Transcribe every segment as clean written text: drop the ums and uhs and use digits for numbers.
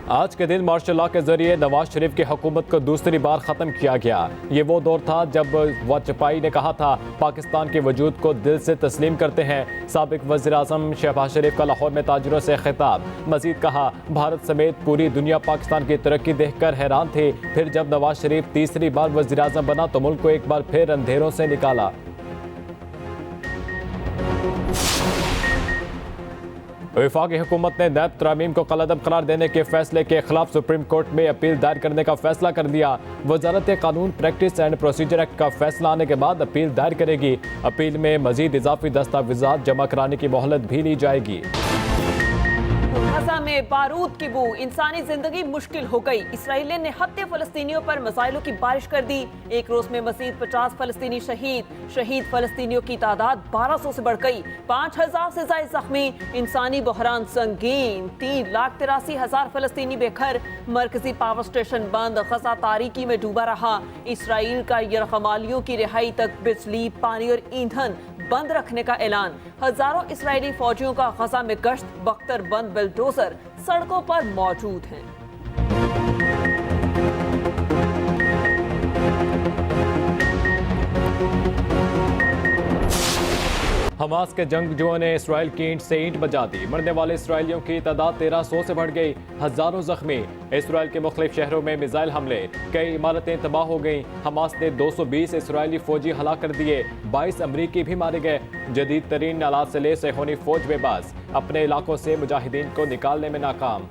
आज के दिन मार्शल लॉ के जरिए नवाज शरीफ की हुकूमत को दूसरी बार ख़त्म किया गया। ये वो दौर था जब वाजपेयी ने कहा था पाकिस्तान के वजूद को दिल से तस्लीम करते हैं। साबिक वज़ीर आज़म शहबाज शरीफ का लाहौर में ताजिरों से खिताब। मजीद कहा, भारत समेत पूरी दुनिया पाकिस्तान की तरक्की देखकर हैरान थी। फिर जब नवाज शरीफ तीसरी बार वज़ीर आज़म बना तो मुल्क को एक बार फिर अंधेरों से निकाला। वफाकी हुकूमत ने नैब तरामीम को कलअदब करार देने के फैसले के खिलाफ सुप्रीम कोर्ट में अपील दायर करने का फैसला कर दिया। वजारत कानून, प्रैक्टिस एंड प्रोसीजर एक्ट का फैसला आने के बाद अपील दायर करेगी। अपील में मजीद इजाफी दस्तावेजात जमा कराने की मोहलत भी ली जाएगी। गजा में बारूद की बू, इंसानी जिंदगी मुश्किल हो गई। इसराइलियों ने हत्ते फलस्तीनियों पर मिसाइलों की बारिश कर दी। एक रोज में मजीद 50 फलस्तीनी शहीद फलस्तीनियों की तादाद 1200 से बढ़ गई। 5000 से ज्यादा जख्मी। इंसानी बहरान संगीन। 3,83,000 फलस्तीनी बेघर। मरकजी पावर स्टेशन बंद। गजा तारीकी में डूबा रहा। इसराइल का यरगमालियों की रिहाई तक बिजली, पानी और ईंधन बंद रखने का ऐलान। हजारों इसराइली फौजियों का गजा में गश्त। बख्तर बंद बुलडोजर सड़कों पर मौजूद हैं। हमास के जंगजुओं ने इसराइल की ईंट से ईंट बजा दी। मरने वाले इसराइलियों की तादाद 1300 से बढ़ गई। हजारों जख्मी। इसराइल के मुख्तलिफ शहरों में मिसाइल हमले। कई इमारतें तबाह हो गईं। हमास ने 220 इसराइली फौजी हलाक कर दिए। 22 अमरीकी भी मारे गए। जदीद तरीन आलात से लैस होनी फौज बेबस। अपने इलाकों से मुजाहिदीन को निकालने में नाकाम।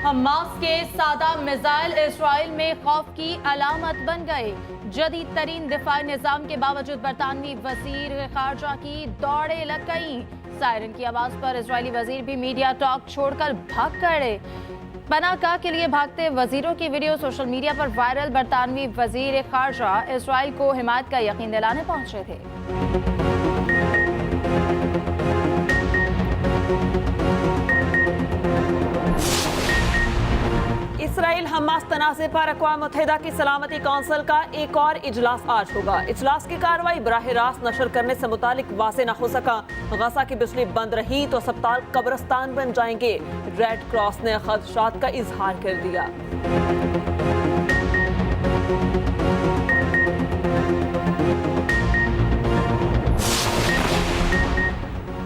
हमास के सादा मिसाइल इसराइल में खौफ की अलामत बन गए। जदीद तरीन दिफाई निजाम के बावजूद बरतानवी वजीर खारजा की दौड़े लग गई। सायरन की आवाज पर इजरायली वजीर भी मीडिया टॉक छोड़कर भाग गए। पनाह के लिए भागते वजीरों की वीडियो सोशल मीडिया पर वायरल। बरतानवी वजीर खारजा इसराइल को हिमायत का यकीन दिलाने पहुंचे थे। इसराइल हमास तनाज़े पर अक़वाम मुत्तहिदा की सलामती कौंसिल का एक और इजलास आज होगा। इजलास की कार्रवाई बराह रास्त नशर करने से मुतालिक वाज़ेह न हो सका। गजा की बिजली बंद रही तो अस्पताल कब्रिस्तान बन जाएंगे। रेड क्रॉस ने खदशात का इजहार कर दिया।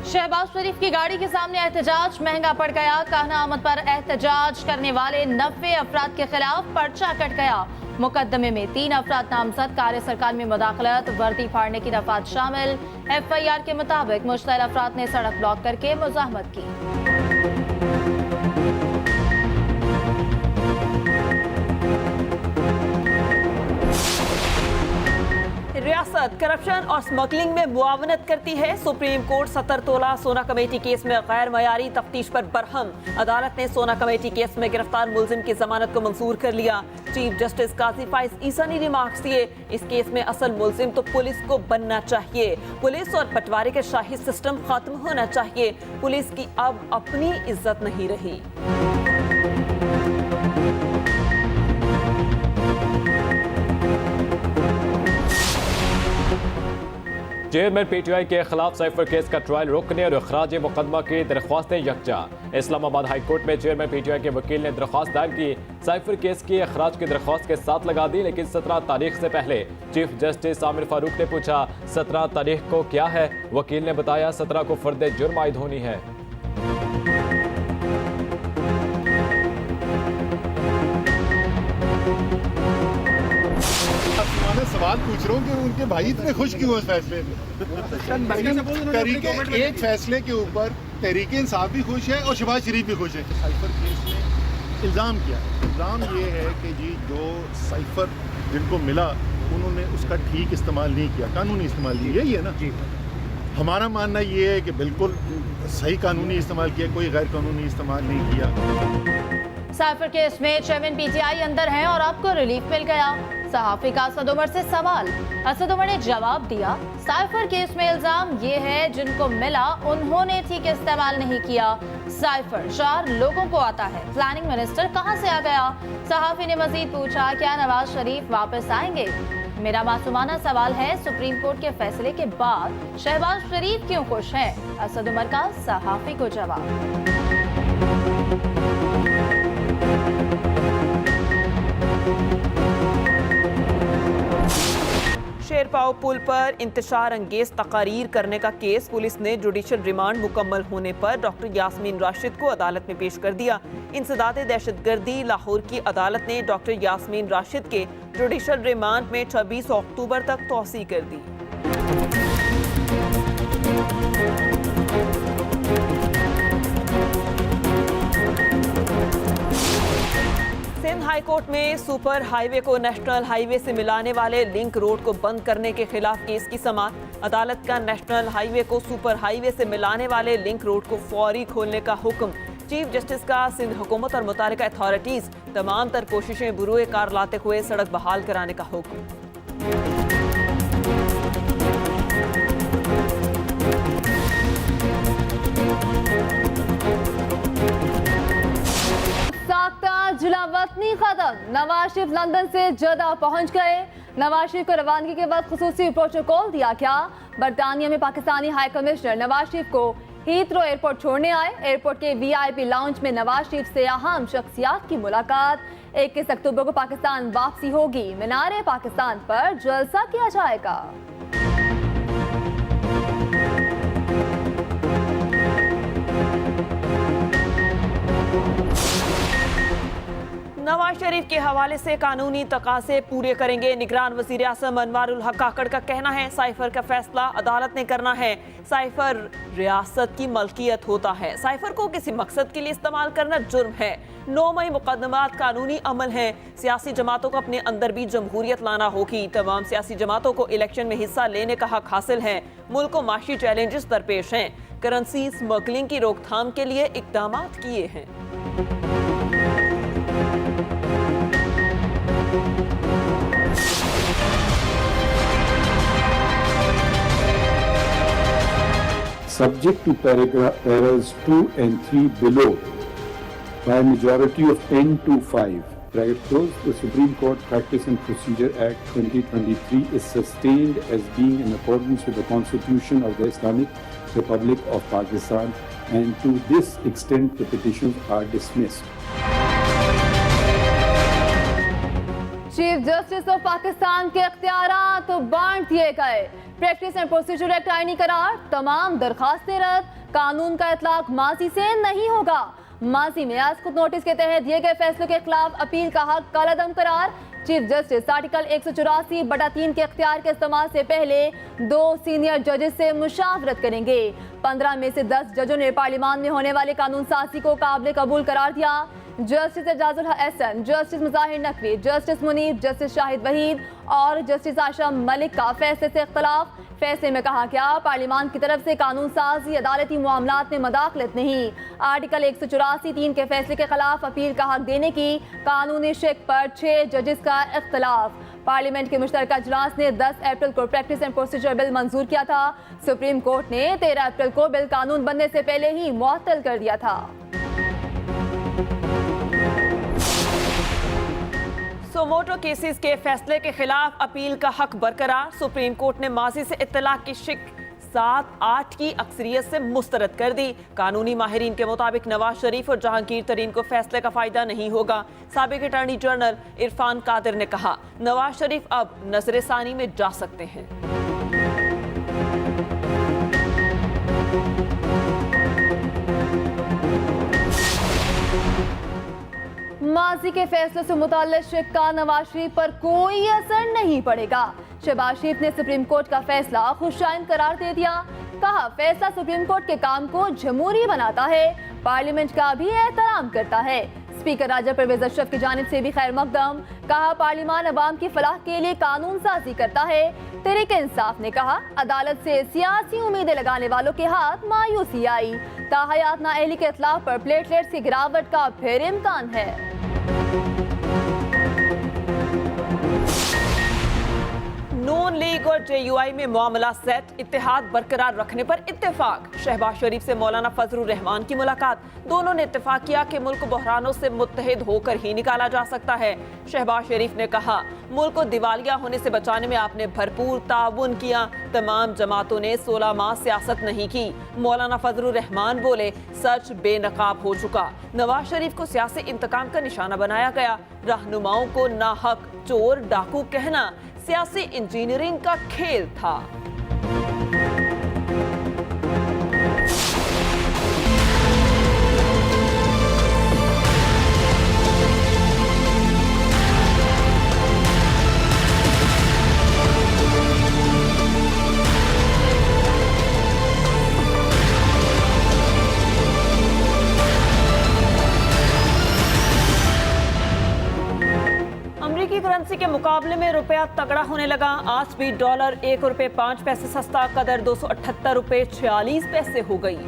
शहबाज शरीफ की गाड़ी के सामने एहतजाज महंगा पड़ गया। कहना आमद पर एहतजाज करने वाले 90 अफराद के खिलाफ पर्चा कट गया। मुकदमे में 3 अफराद नामजद। कार्य सरकार में मुदाखलत, वर्दी फाड़ने की दफात शामिल। FIR के मुताबिक मुश्तल अफराद ने सड़क ब्लॉक करके मुजाहमत की। रियासत करप्शन और स्मगलिंग में मुआवनत करती है। सुप्रीम कोर्ट 70 तोला सोना कमेटी केस में गैर मयारी तफ्तीश पर बरहम। अदालत ने सोना कमेटी केस में गिरफ्तार मुलजिम की जमानत को मंजूर कर लिया। चीफ जस्टिस काजी फाइज ईसा ने रिमार्क्स दिए, इस केस में असल मुलजिम तो पुलिस को बनना चाहिए। पुलिस और बंटवारे के शाही सिस्टम खत्म होना चाहिए। पुलिस की अब अपनी इज्जत नहीं रही। चेयरमैन PTI के खिलाफ साइफर केस का ट्रायल रोकने और अखराज मुकदमा की दरख्वास्तें यकजा। इस्लामाबाद हाई कोर्ट में चेयरमैन PTI के वकील ने दरख्वास्त दायर की। साइफर केस की अखराज की दरख्वास्त के साथ लगा दी, लेकिन 17 तारीख से पहले। चीफ जस्टिस आमिर फारूक ने पूछा 17 तारीख को क्या है। वकील ने बताया 17 को फर्द जुर्म आयद होनी है। सवाल पूछ रहा हूँ कि उनके भाई इतने खुश क्यों हैं फैसले एक फैसले के ऊपर तहरीक इंसाफ भी खुश है और शहबाज शरीफ भी खुश है। साइफर केस में इल्ज़ाम किया, इल्ज़ाम ये है कि जी जो साइफर जिनको मिला उन्होंने उसका ठीक इस्तेमाल नहीं किया, कानूनी इस्तेमाल नहीं, यही है ना जी। हमारा मानना ये है कि बिल्कुल सही कानूनी इस्तेमाल किया, कोई गैर कानूनी इस्तेमाल नहीं किया। साइफर केस में चेयरमैन PTI अंदर हैं और आपको रिलीफ मिल गया। सहाफी का असद उमर से सवाल, असद उमर ने जवाब दिया, साइफर केस में इल्जाम ये है जिनको मिला उन्होंने ठीक इस्तेमाल नहीं किया। साइफर 4 लोगों को आता है, प्लानिंग मिनिस्टर कहां से आ गया? सहाफी ने मजीद पूछा, क्या नवाज शरीफ वापस आएंगे? मेरा मासूमाना सवाल है, सुप्रीम कोर्ट के फैसले के बाद शहबाज शरीफ क्यों खुश हैं? असद उमर का सहाफी को जवाब। शेरपाव पुल पर इंतशार अंगेज तकारीर करने का केस पुलिस ने जुडिशल रिमांड मुकम्मल होने पर डॉक्टर यास्मीन राशिद को अदालत में पेश कर दिया। इंसदाद दहशतगर्दी लाहौर की अदालत ने डॉक्टर यास्मीन राशिद के जुडिशल रिमांड में 26 अक्टूबर तक तौसी कर दी। सिंध हाई कोर्ट में सुपर हाईवे को नेशनल हाईवे से मिलाने वाले लिंक रोड को बंद करने के खिलाफ केस की समाअत। अदालत का नेशनल हाईवे को सुपर हाईवे से मिलाने वाले लिंक रोड को फौरी खोलने का हुक्म। चीफ जस्टिस का सिंध हुकूमत और मुतालिका अथॉरिटीज तमाम तर कोशिशें बुरुए कार लाते हुए सड़क बहाल कराने का हुक्म। जिला वतनी खत्म, नवाज शरीफ लंदन से जद्दा पहुंच गए। नवाज शरीफ को रवानगी के वक्त खुसूसी प्रोटोकॉल दिया गया। बरतानिया में पाकिस्तानी हाई कमिश्नर नवाज शरीफ को हीथ्रो एयरपोर्ट छोड़ने आए। एयरपोर्ट के VIP लाउंज में नवाज शरीफ से अहम शख्सियात की मुलाकात। 21 अक्टूबर को पाकिस्तान वापसी होगी। मीनार पाकिस्तान पर जलसा किया जाएगा। नवाज शरीफ के हवाले से कानूनी तकाज़े पूरे करेंगे। निगरान वज़ीर आज़म अनवारुल हक काकड़ का कहना है, साइफर का फैसला अदालत ने करना है। साइफर रियासत की मलकियत होता है। साइफर को किसी मकसद के लिए इस्तेमाल करना जुर्म है। 9 मई मुकदमात कानूनी अमल है। सियासी जमातों को अपने अंदर भी जमहूरियत लाना होगी। तमाम सियासी जमातों को इलेक्शन में हिस्सा लेने का हक हासिल है। मुल्क को माशी चैलेंजेस दरपेश हैं। करेंसी स्मगलिंग की रोकथाम के लिए इकदाम किए हैं। Subject to paras 2 and 3 below by a majority of 10 to 5. Bracket close. The Supreme Court Practice and Procedure Act 2023 is sustained as being in accordance with the Constitution of the Islamic Republic of Pakistan, and to this extent the petitions are dismissed. Chief justice of Pakistan के इख्तियारात बांट दिए गए। Practice and procedure act आईनी करार, तमाम दरखास्तें रद्द। कानून का इतलाक माजी से नहीं होगा। माजी में आज खुद नोटिस के तहत दिए गए फैसलों के खिलाफ अपील का हक कलअदम करार। चीफ जस्टिस आर्टिकल 184/3 के इख्तियार के इस्तेमाल से पहले 2 सीनियर जजेस से मुशावरत करेंगे। 15 में से 10 जजों ने पार्लियामान में होने वाले कानून साजी को काबिल कबूल करार दिया। Justice Ejazul Ahsan, justice Muzahir Naqvi, justice Munir, justice Shahid Waheed और जस्टिस आशा मलिक का फैसले से इख्तलाफ। फैसले में कहा गया, पार्लियामान की तरफ से कानून साजी अदालती मामलात में मदाखलत नहीं। आर्टिकल 184(3) के फैसले के खिलाफ अपील का हक देने की कानूनी शिक पर 6 जजेस का इख्तलाफ। पार्लियामेंट के मुश्तरका इजलास ने 10 अप्रैल को प्रैक्टिस एंड प्रोसीजर बिल मंजूर किया था। सुप्रीम कोर्ट ने 13 अप्रैल को बिल कानून बनने से पहले ही मुअत्तल कर दिया था। सोमोटो केसेस के फैसले के खिलाफ अपील का हक बरकरार। सुप्रीम कोर्ट ने माजी से इत्तलाक की शिक 7-8 की अक्सरियत से मुस्तरद कर दी। कानूनी माहिरीन के मुताबिक नवाज शरीफ और जहांगीर तरीन को फैसले का फायदा नहीं होगा। साबिक अटॉर्नी जनरल इरफान कादिर ने कहा, नवाज शरीफ अब नजरसानी में जा सकते हैं। माजी के फैसले से मुताल्लिक शिक का नवाज शरीफ पर कोई असर नहीं पड़ेगा। शहबाज शरीफ ने सुप्रीम कोर्ट का फैसला खुशाइन करार दे दिया। कहा, फैसला सुप्रीम कोर्ट के काम को जमहूरी बनाता है, पार्लियामेंट का भी एहतराम करता है। स्पीकर राजा परवेज अशरफ की जानिब से भी खैर मकदम। कहा, पार्लियामान अवाम की फलाह के लिए कानून साजी करता है। तहरीक इंसाफ ने कहा, अदालत से सियासी उम्मीदें लगाने वालों के हाथ मायूसी आई। ताहयात नाअहली के इतलाफ पर प्लेटलेट्स की गिरावट का फिर इम्कान है। नून लीग और JUI में मामला सेट, इत्तेहाद बरकरार रखने पर इत्तेफाक। शहबाज शरीफ से मौलाना फजलुर रहमान की मुलाकात, दोनों ने इत्तेफाक किया कि मुल्क बहरानों से मुत्तहिद होकर ही निकाला जा सकता है। शहबाज शरीफ ने कहा, मुल्क को दिवालिया होने से बचाने में आपने भरपूर ताउन किया, तमाम जमातों ने 16 माह सियासत नहीं की। मौलाना फजलुर रहमान बोले, सच बेनकाब हो चुका, नवाज शरीफ को सियासी इंतकाम का निशाना बनाया गया, रहनुमाओं को नाहक चोर डाकू कहना सियासी इंजीनियरिंग का खेल था। अमेरिकी करेंसी के मुकाबले में रुपया तगड़ा होने लगा। आज भी डॉलर ₹1.05 सस्ता, कदर $278.46 हो गई।